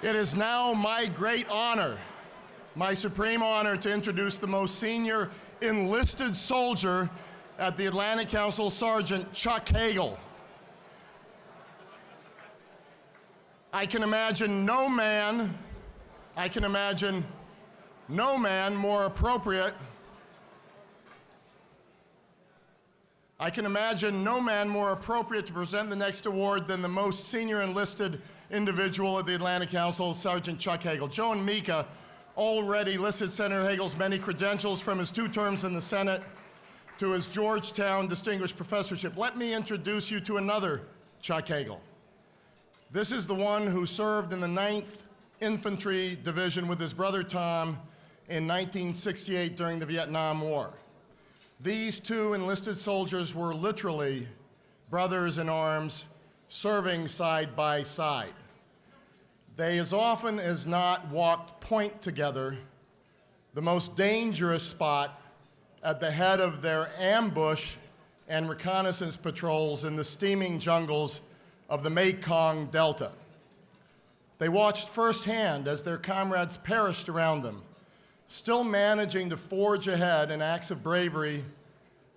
It is now my great honor, my supreme honor, to introduce the most senior enlisted soldier at the Atlantic Council, Sergeant Chuck Hagel. I can imagine no man more appropriate to present the next award than the most senior enlisted individual at the Atlantic Council, Sergeant Chuck Hagel. Joe and Mika already listed Senator Hagel's many credentials, from his 2 terms in the Senate to his Georgetown Distinguished Professorship. Let me introduce you to another Chuck Hagel. This is the one who served in the 9th Infantry Division with his brother Tom in 1968 during the Vietnam War. These 2 enlisted soldiers were literally brothers in arms, serving side by side. They as often as not walked point together, the most dangerous spot at the head of their ambush and reconnaissance patrols in the steaming jungles of the Mekong Delta. They watched firsthand as their comrades perished around them, still managing to forge ahead in acts of bravery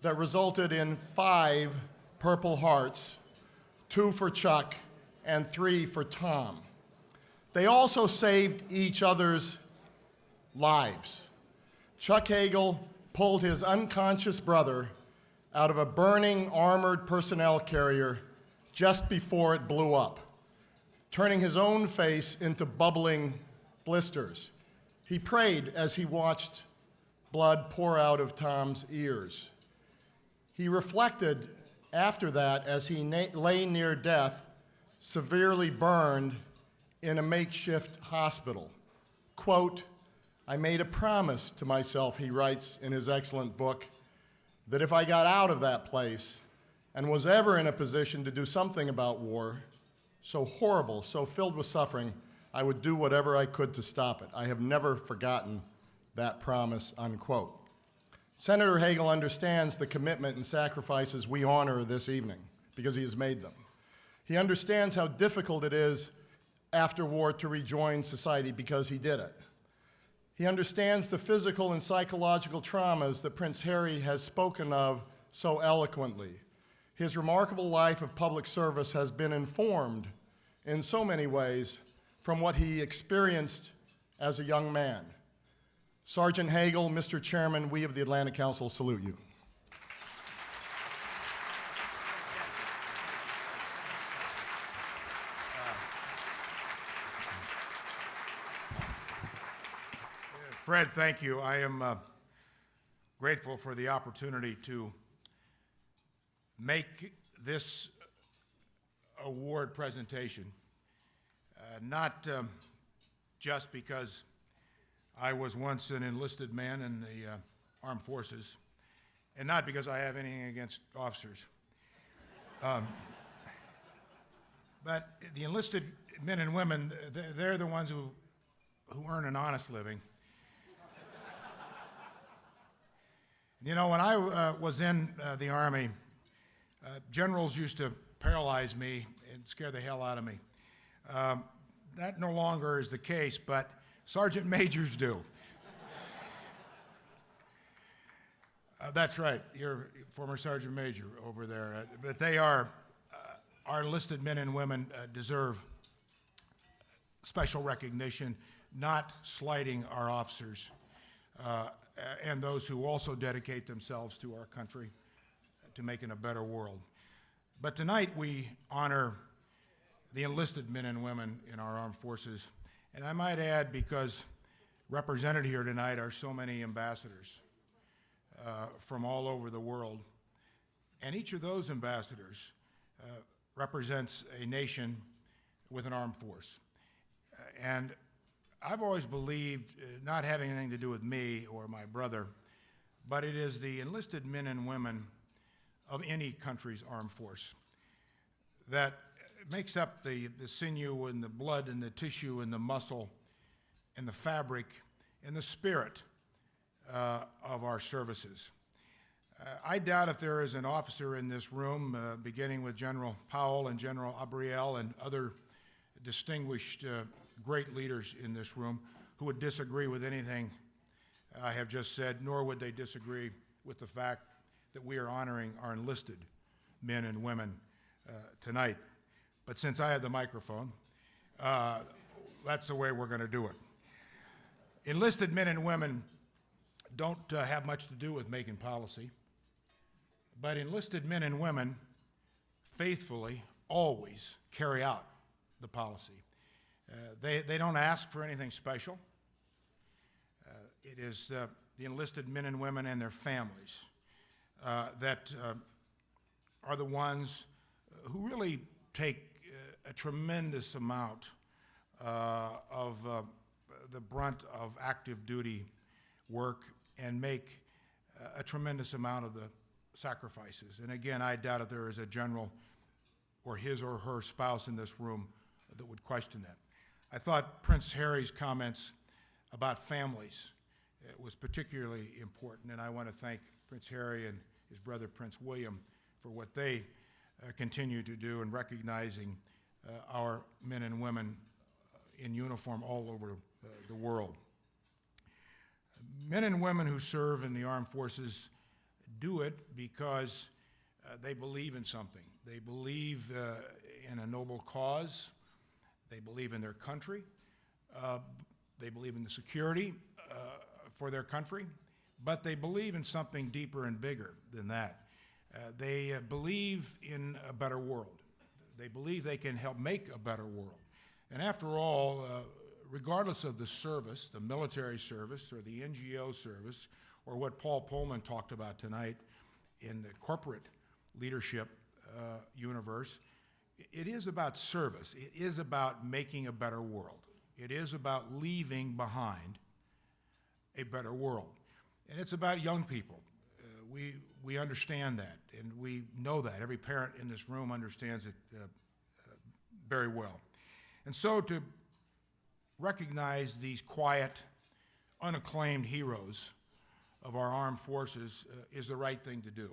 that resulted in 5 Purple Hearts, 2 for Chuck and 3 for Tom. They also saved each other's lives. Chuck Hagel pulled his unconscious brother out of a burning armored personnel carrier just before it blew up, turning his own face into bubbling blisters. He prayed as he watched blood pour out of Tom's ears. He reflected after that as he lay near death, severely burned in a makeshift hospital. Quote, "I made a promise to myself," he writes in his excellent book, "that if I got out of that place and was ever in a position to do something about war, so horrible, so filled with suffering, I would do whatever I could to stop it. I have never forgotten that promise," unquote. Senator Hagel understands the commitment and sacrifices we honor this evening because he has made them. He understands how difficult it is after war to rejoin society because he did it. He understands the physical and psychological traumas that Prince Harry has spoken of so eloquently. His remarkable life of public service has been informed in so many ways from what he experienced as a young man. Sergeant Hagel, Mr. Chairman, we of the Atlantic Council salute you. Fred, thank you. I am grateful for the opportunity to make this award presentation, not just because I was once an enlisted man in the armed forces, and not because I have anything against officers. But the enlisted men and women, they're the ones who earn an honest living. You know, when I was in the Army, generals used to paralyze me and scare the hell out of me. That no longer is the case, but sergeant majors do. That's right, you're former sergeant major over there. But they are, our enlisted men and women deserve special recognition, not slighting our officers and those who also dedicate themselves to our country, to making a better world. But tonight we honor the enlisted men and women in our armed forces. And I might add, because represented here tonight are so many ambassadors from all over the world. And each of those ambassadors represents a nation with an armed force. And I've always believed, not having anything to do with me or my brother, but it is the enlisted men and women of any country's armed force that makes up the sinew and the blood and the tissue and the muscle and the fabric and the spirit of our services. I doubt if there is an officer in this room, beginning with General Powell and General Abriel and other distinguished, great leaders in this room who would disagree with anything I have just said, nor would they disagree with the fact that we are honoring our enlisted men and women tonight. But since I have the microphone, that's the way we're going to do it. Enlisted men and women don't have much to do with making policy, but enlisted men and women faithfully always carry out the policy. They don't ask for anything special. It is the enlisted men and women and their families that are the ones who really take a tremendous amount of the brunt of active duty work and make a tremendous amount of the sacrifices. And again, I doubt if there is a general or his or her spouse in this room that would question that. I thought Prince Harry's comments about families was particularly important, and I want to thank Prince Harry and his brother Prince William for what they continue to do in recognizing our men and women in uniform all over the world. Men and women who serve in the armed forces do it because they believe in something. They believe in a noble cause. They believe in their country. They believe in the security for their country, but they believe in something deeper and bigger than that. They believe in a better world. They believe they can help make a better world. And after all, regardless of the service, the military service or the NGO service, or what Paul Polman talked about tonight in the corporate leadership universe, it is about service. It is about making a better world. It is about leaving behind a better world. And it's about young people. We understand that, and we know that. Every parent in this room understands it very well. And so to recognize these quiet, unacclaimed heroes of our armed forces is the right thing to do.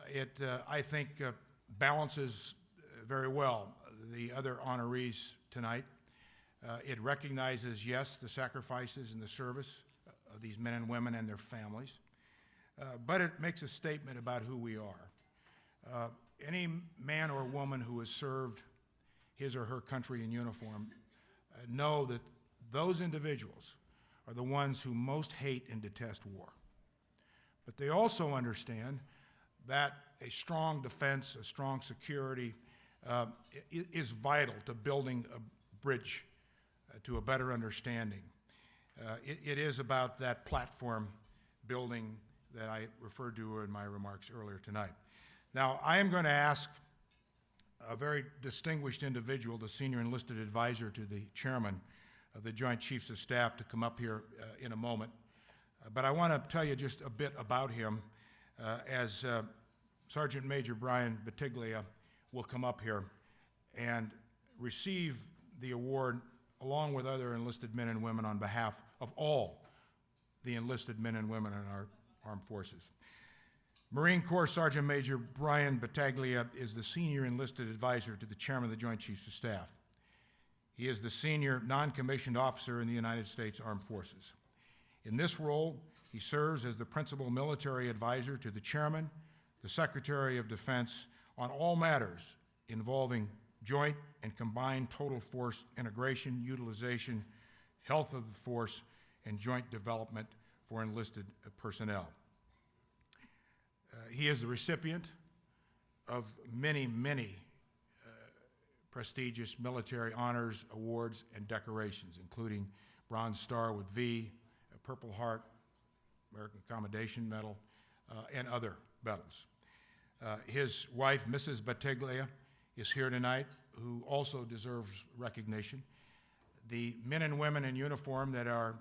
It, I think, balances very well the other honorees tonight. It recognizes, yes, the sacrifices and the service of these men and women and their families, but it makes a statement about who we are. Any man or woman who has served his or her country in uniform know that those individuals are the ones who most hate and detest war. But they also understand that a strong defense, a strong security is vital to building a bridge to a better understanding. It is about that platform building that I referred to in my remarks earlier tonight. Now, I am going to ask a very distinguished individual, the senior enlisted advisor to the chairman of the Joint Chiefs of Staff, to come up here in a moment. But I want to tell you just a bit about him as Sergeant Major Brian Battaglia will come up here and receive the award along with other enlisted men and women on behalf of all the enlisted men and women in our armed forces. Marine Corps Sergeant Major Brian Battaglia is the senior enlisted advisor to the chairman of the Joint Chiefs of Staff. He is the senior non-commissioned officer in the United States Armed Forces. In this role, he serves as the principal military advisor to the chairman, the Secretary of Defense, on all matters involving joint and combined total force integration, utilization, health of the force, and joint development for enlisted personnel. He is the recipient of many, many prestigious military honors, awards, and decorations, including Bronze Star with V, Purple Heart, American Commendation Medal, and other medals. His wife, Mrs. Battaglia, is here tonight, who also deserves recognition. The men and women in uniform that are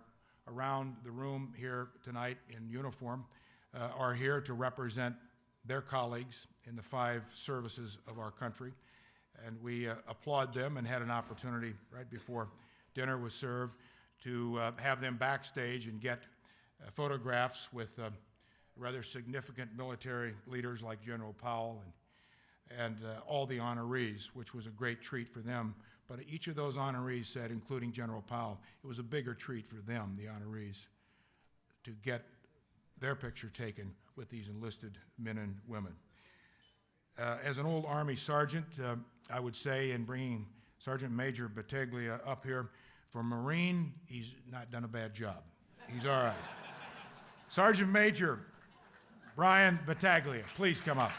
around the room here tonight in uniform are here to represent their colleagues in the 5 services of our country. And we applaud them and had an opportunity right before dinner was served to have them backstage and get photographs with rather significant military leaders like General Powell and all the honorees, which was a great treat for them, but each of those honorees said, including General Powell, it was a bigger treat for them, the honorees, to get their picture taken with these enlisted men and women. As an old Army sergeant, I would say, in bringing Sergeant Major Battaglia up here, for Marine, he's not done a bad job. He's all right. Sergeant Major Brian Battaglia, please come up.